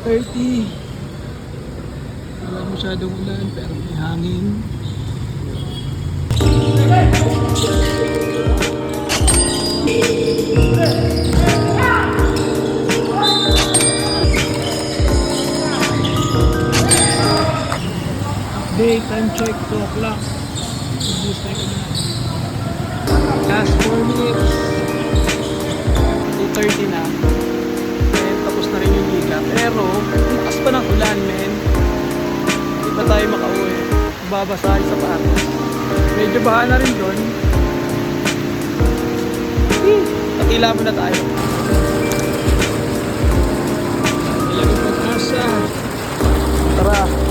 4:30. Wala masyadong ulan pero may hangin. Update, time check, 2 o'clock. Boost tayo na. Last 4 minutes. 2:30 na. And tapos na rin yung liga. Pero, lakas pa ng ulan, men. Hindi pa tayo makauwi. Babasa yung sapatos. Medyo baha na rin doon. Tatila mo na tayo. Ilagay pag-asa. Tara.